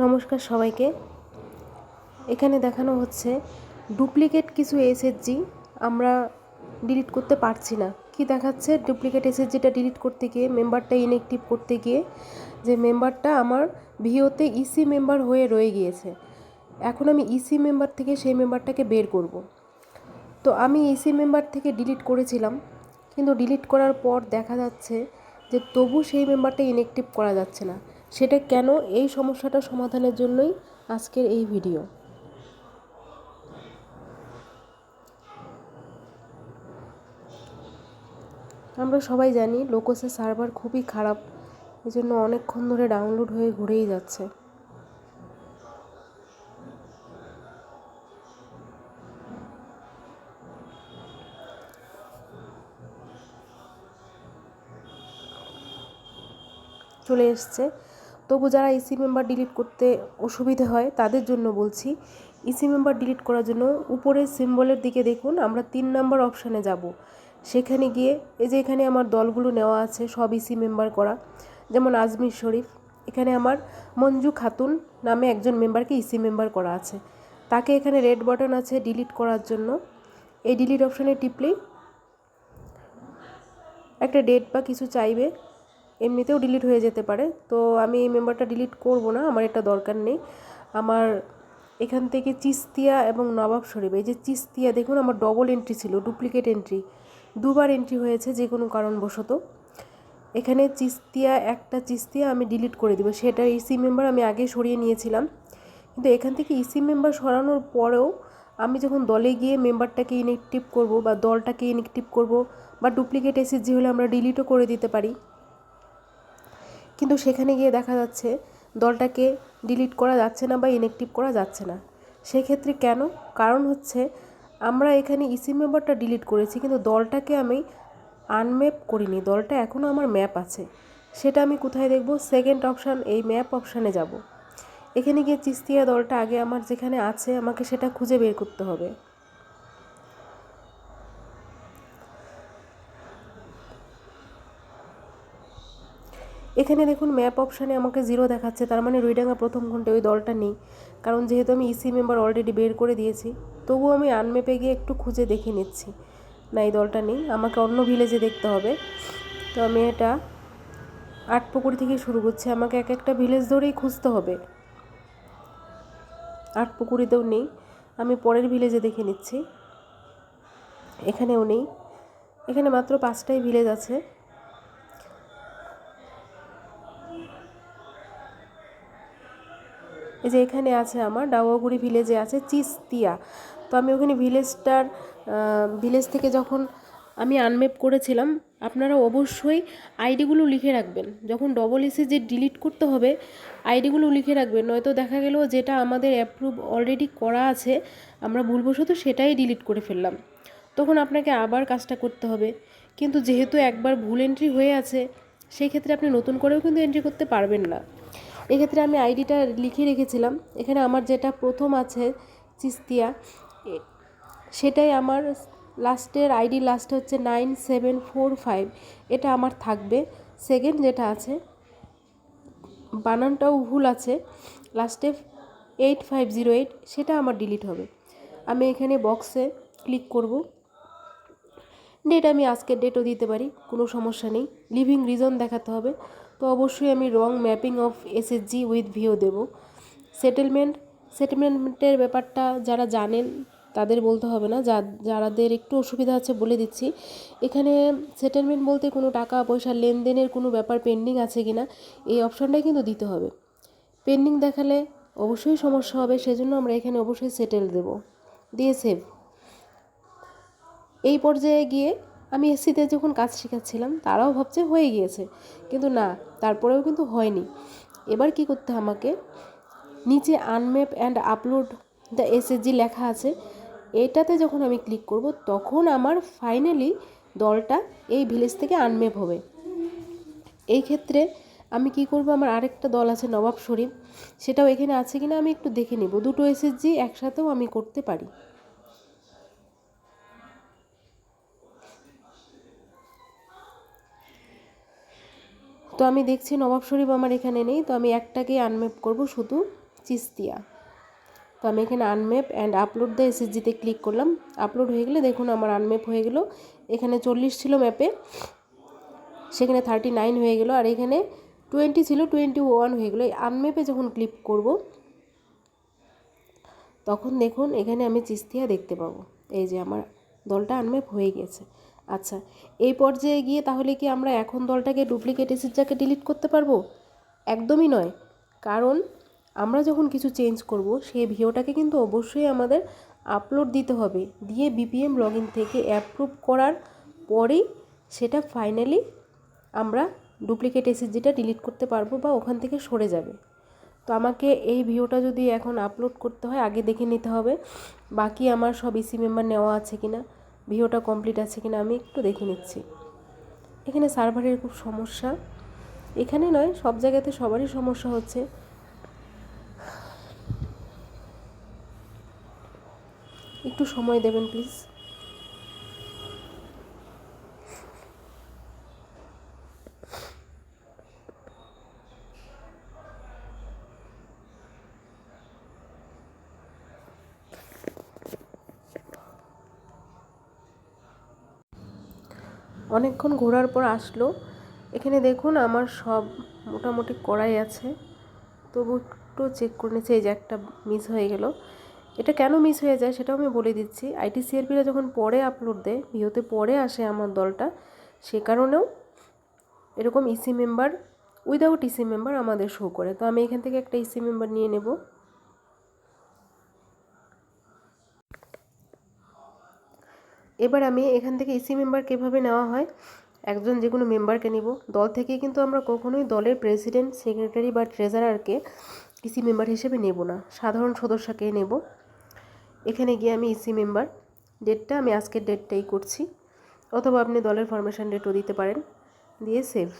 নমস্কার সবাইকে। এখানে দেখানো হচ্ছে ডুপ্লিকেট কিছু এসএসজি আমরা ডিলিট করতে পারছি না। কি দেখাচ্ছে, ডুপ্লিকেট এসএসজিটা ডিলিট করতে গিয়ে, মেম্বারটা ইনঅ্যাক্টিভ করতে গিয়ে যে মেম্বারটা আমার ভিওতে ইসি মেম্বার হয়ে রয়ে গিয়েছে। এখন আমি ইসি মেম্বার থেকে সেই মেম্বারটাকে বের করব। তো আমি ইসি মেম্বার থেকে ডিলিট করেছিলাম, কিন্তু ডিলিট করার পর দেখা যাচ্ছে যে তবু সেই মেম্বারটা ইনঅ্যাক্টিভ করা যাচ্ছে না। সেটা কেন? এই সমস্যাটা সমাধানের জন্যই আজকের এই ভিডিও। আমরা সবাই জানি লোকসের সার্ভার খুবই খারাপ, এজন্য অনেকক্ষণ ধরে ডাউনলোড হয়ে ঘুরেই যাচ্ছে। চলে এসছে। তবু যারা ইসি মেম্বার ডিলিট করতে অসুবিধে হয় তাদের জন্য বলছি, ইসি মেম্বার ডিলিট করার জন্য উপরের সিম্বলের দিকে দেখুন, আমরা 3 নম্বর অপশানে যাব। সেখানে গিয়ে এই যে এখানে আমার দলগুলো নেওয়া আছে, সব ইসি মেম্বার করা। যেমন আজমির শরীফ, এখানে আমার মঞ্জু খাতুন নামে একজন মেম্বারকে ইসি মেম্বার করা আছে। তাকে এখানে রেড বাটন আছে ডিলিট করার জন্য। এই ডিলিট অপশানে টিপলেই একটা ডেট বা কিছু চাইবে, এমনিতেও ডিলিট হয়ে যেতে পারে। তো আমি এই মেম্বারটা ডিলিট করব না, আমার এটা দরকার নেই। আমার এখান থেকে চিস্তিয়া এবং নবাব শরীফ, এই যে চিস্তিয়া দেখুন আমার ডবল এন্ট্রি ছিল, ডুপ্লিকেট এন্ট্রি, দুবার এন্ট্রি হয়েছে যে কোনো কারণবশত। এখানে একটা চিস্তিয়া আমি ডিলিট করে দেবো, সেটা ইসি মেম্বার আমি আগে সরিয়ে নিয়েছিলাম। কিন্তু এখান থেকে ইসি মেম্বার সরানোর পরেও আমি যখন দলে গিয়ে মেম্বারটাকে ইনঅ্যাক্টিভ করব বা দলটাকে ইনঅ্যাক্টিভ করব বা ডুপ্লিকেট এসএসজি হলে আমরা ডিলিটও করে দিতে পারি, কিন্তু সেখানে গিয়ে দেখা যাচ্ছে দলটাকে ডিলিট করা যাচ্ছে না বা ইনঅ্যাক্টিভ করা যাচ্ছে না। সেক্ষেত্রে কেন? কারণ হচ্ছে আমরা এখানে ইসি মেম্বারটা ডিলিট করেছি, কিন্তু দলটাকে আমি আনম্যাপ করিনি। দলটা এখনও আমার ম্যাপ আছে। সেটা আমি কোথায় দেখব? সেকেন্ড অপশান, এই ম্যাপ অপশানে যাব। এখানে গিয়ে চিস্তিয়া দলটা আগে আমার যেখানে আছে আমাকে সেটা খুঁজে বের করতে হবে। এখানে দেখুন ম্যাপ অপশানে আমাকে 0 দেখাচ্ছে, তার মানে রুইডাঙ্গা প্রথম ঘন্টে ওই দলটা নেই। কারণ যেহেতু আমি ইসি মেম্বার অলরেডি বের করে দিয়েছি, তবুও আমি আনম্যাপে গিয়ে একটু খুঁজে দেখে নিচ্ছি, না এই দলটা নেই, আমাকে অন্য ভিলেজে দেখতে হবে। তো আমি এটা আটপুকুরি থেকে শুরু করছি, আমাকে এক একটা ভিলেজ ধরেই খুঁজতে হবে। আটপুকুরিতেও নেই, আমি পরের ভিলেজে দেখে নিচ্ছি, এখানেও নেই। এখানে মাত্র 5টাই ভিলেজ আছে। এই যে এখানে আছে আমার ডাওয়াগুড়ি ভিলেজে আছে চিস্তিয়া। তো আমি ওখানে ভিলেজ থেকে যখন আমি আনম্যাপ করেছিলাম, আপনারা অবশ্যই আইডিগুলো লিখে রাখবেন। যখন ডবল এসে যে ডিলিট করতে হবে, আইডিগুলো লিখে রাখবেন, নয়তো দেখা গেল যেটা আমাদের অ্যাপ্রুভ অলরেডি করা আছে আমরা ভুলবশত সেটাই ডিলিট করে ফেললাম, তখন আপনাকে আবার কাজটা করতে হবে। কিন্তু যেহেতু একবার ভুল এন্ট্রি হয়ে আছে, সেই ক্ষেত্রে আপনি নতুন করেও কিন্তু এন্ট্রি করতে পারবেন না। এক্ষেত্রে আমি আইডিটা লিখে রেখেছিলাম। এখানে আমার যেটা প্রথম আছে চিস্তিয়া, সেটাই আমার লাস্টের আইডি, লাস্টে হচ্ছে 9745, এটা আমার থাকবে। সেকেন্ড যেটা আছে বানানটাও ভুল আছে, লাস্টে 8508, সেটা আমার ডিলিট হবে। আমি এখানে বক্সে ক্লিক করব। ডেট আমি আজকের ডেটও দিতে পারি, কোনো সমস্যা নেই। লিভিং রিজন দেখাতে হবে, তো অবশ্যই আমি রং ম্যাপিং অফ এসএসজি উইথ ভিও দেব। সেটেলমেন্টের ব্যাপারটা যারা জানেন তাদের বলতে হবে না, যাদের একটু অসুবিধা আছে বলে দিচ্ছি। এখানে সেটেলমেন্ট বলতে কোনো টাকা পয়সা লেনদেনের কোনো ব্যাপার পেন্ডিং আছে কি না, এই অপশানটাই কিন্তু দিতে হবে। পেন্ডিং দেখালে অবশ্যই সমস্যা হবে, সেজন্য আমরা এখানে অবশ্যই সেটেল দেব, দিয়ে সেভ। এই পর্যায়ে গিয়ে আমি এসসিতে যখন কাজ শেখাচ্ছিলাম তারাও ভাবছে হয়ে গিয়েছে, কিন্তু না, তারপরেও কিন্তু হয়নি। এবার কি করতে আমাকে, নিচে unmap and upload the SSG লেখা আছে, এটাতে যখন আমি ক্লিক করব তখন আমার ফাইনালি দলটা এই ভিলেজ থেকে আনম্যাপ হবে। এই ক্ষেত্রে আমি কি করব, আমার আরেকটা দল আছে নবাব শরীফ, সেটাও এখানে আছে কিনা আমি একটু দেখে নেব। দুটো এসএসজি একসাথেও আমি করতে পারি। তো আমি দেখছি নবাব শরীফ আমার এখানে নেই, তো আমি একটাকেই আনম্যাপ করব, শুধু চিস্তিয়া। তো আমি এখানে আনমেপ অ্যান্ড আপলোড দ্য এসএসজিতে ক্লিক করলাম। আপলোড হয়ে গেলে দেখুন আমার আনমেপ হয়ে গেল। এখানে 40 ছিল ম্যাপে, সেখানে 39 হয়ে গেল, আর এখানে 20 ছিল 21 হয়ে গেলো। এই আনমেপে যখন ক্লিক করব তখন দেখুন এখানে আমি চিস্তিয়া দেখতে পাবো। এই যে আমার দলটা আনমেপ হয়ে গেছে। আচ্ছা, এই পর্যায়ে গিয়ে তাহলে কি আমরা এখন দলটাকে ডুপ্লিকেট এসএসজিকে ডিলিট করতে পারবো? একদমই নয়, কারণ আমরা যখন কিছু চেঞ্জ করব সেই ভিডিওটাকে কিন্তু অবশ্যই আমাদের আপলোড দিতে হবে, দিয়ে বিপিএম লগ ইন থেকে অ্যাপ্রুভ করার পরেই সেটা ফাইনালি আমরা ডুপ্লিকেট এসএসজিটা ডিলিট করতে পারবো বা ওখান থেকে সরে যাবে। তো আমাকে এই ভিডিওটা যদি এখন আপলোড করতে হয় আগে দেখে নিতে হবে বাকি আমার সব ইসি মেম্বার নেওয়া আছে কিনা, ভিডিওটা কমপ্লিট আছে কিনা আমি একটু দেখে নিচ্ছি। এখানে সার্ভারের খুব সমস্যা, এখানে নয় সব জায়গাতে সবারই সমস্যা হচ্ছে। একটু সময় দেবেন প্লিজ। অনেকক্ষণ ঘোরার পর আসলো। এখানে দেখুন আমার সব মোটামুটি করাই আছে, তবু একটু চেক করে নিচ্ছে। এই যে একটা মিস হয়ে গেল, এটা কেন মিস হয়ে যায় সেটাও আমি বলে দিচ্ছি। আইটিসিআরপিরা যখন পরে আপলোড দেয়, ভিওতে পরে আসে আমার দলটা, সে কারণেও এরকম EC member without EC member আমাদের শো করে। তো আমি এখান থেকে একটা ইসি মেম্বার নিয়ে নেব। এবার আমি এখান থেকে ইসি মেম্বার কীভাবে নেওয়া হয়, একজন যে কোনো মেম্বারকে নিব। দল থেকে কিন্তু আমরা কখনোই দলের প্রেসিডেন্ট, সেক্রেটারি বা ট্রেজারারকে ইসি মেম্বার হিসেবে নেব না, সাধারণ সদস্যকে নেব। এখানে গিয়ে আমি ইসি মেম্বার ডেটটা আমি আজকের ডেটটাই করছি, অথবা আপনি দলের ফরমেশন ডেটও দিতে পারেন, দিয়ে সেভ।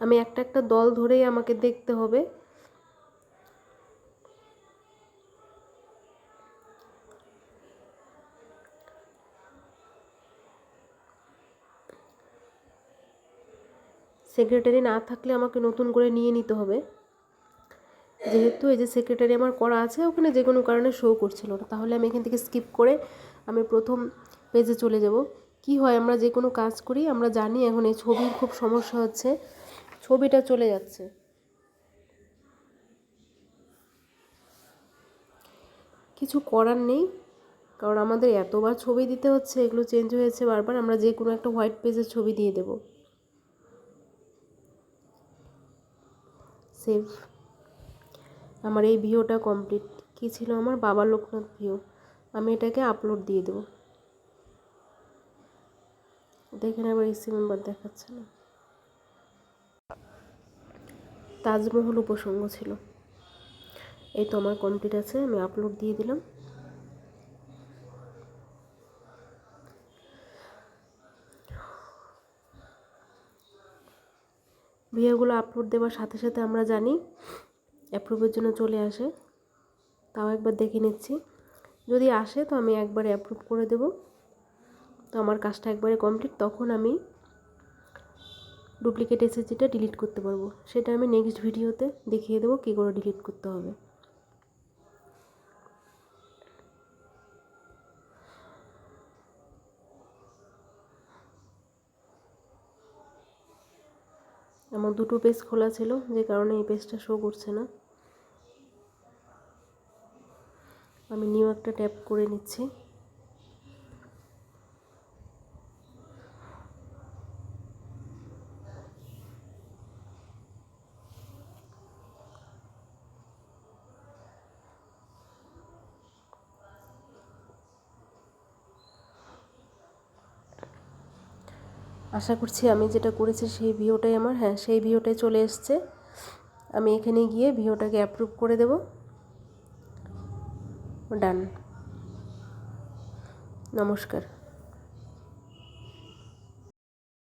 আমি একটা একটা দল ধরেই আমাকে দেখতে হবে। সেক্রেটারি না থাকলে আমাকে নতুন করে নিয়ে নিতে হবে, যেহেতু এই যে সেক্রেটারি আমার করা আছে ওখানে যে কোনো কারণে শো করছিল না। তাহলে আমি এখান থেকে স্কিপ করে আমি প্রথম পেজে চলে যাব। কি হয়, আমরা যে কোনো কাজ করি আমরা জানি এখন এই ছবির খুব সমস্যা হচ্ছে, ছবিটা চলে যাচ্ছে। কিছু করার নেই, কারণ আমাদের এতবার ছবি দিতে হচ্ছে, এগুলো চেঞ্জ হয়েছে বারবার। আমরা যে কোনো একটা হোয়াইট পেজের ছবি দিয়ে দেব, সেভ। আমার এই ভিডিওটা কমপ্লিট। কি ছিল আমার বাবা লোকনাথ ভিউ, আমি এটাকে আপলোড দিয়ে দেবো। দেখেন আবার ইসি মেম্বার দেখাচ্ছে না, তাজমহল উপসঙ্গ ছিল। এই তো আমার কমপ্লিট আছে, আমি আপলোড দিয়ে দিলাম। ভিডিওগুলো আপলোড দেওয়ার সাথে সাথে আমরা জানি অ্যাপ্রুভের জন্য চলে আসে, তাও একবার দেখে নিচ্ছি। যদি আসে তো আমি একবারে অ্যাপ্রুভ করে দেব। তো আমার কাজটা একবারে কমপ্লিট, তখন আমি ডুপ্লিকেট এসএসজিটা ডিলিট করতে পারবো। সেটা আমি নেক্সট ভিডিওতে দেখিয়ে দেবো কী করে ডিলিট করতে হবে। আমার দুটো পেজ খোলা ছিল, যে কারণে এই পেজটা শো করছে না। আমি নিউ একটা ট্যাপ করে নিচ্ছি। আশা করছি আমি যেটা করেছি সেই ভিওটাই আমার, হ্যাঁ সেই ভিওটাই চলে এসছে। আমি এখানে গিয়ে ভিওটাকে অ্যাপ্রুভ করে দেব। ডান। নমস্কার।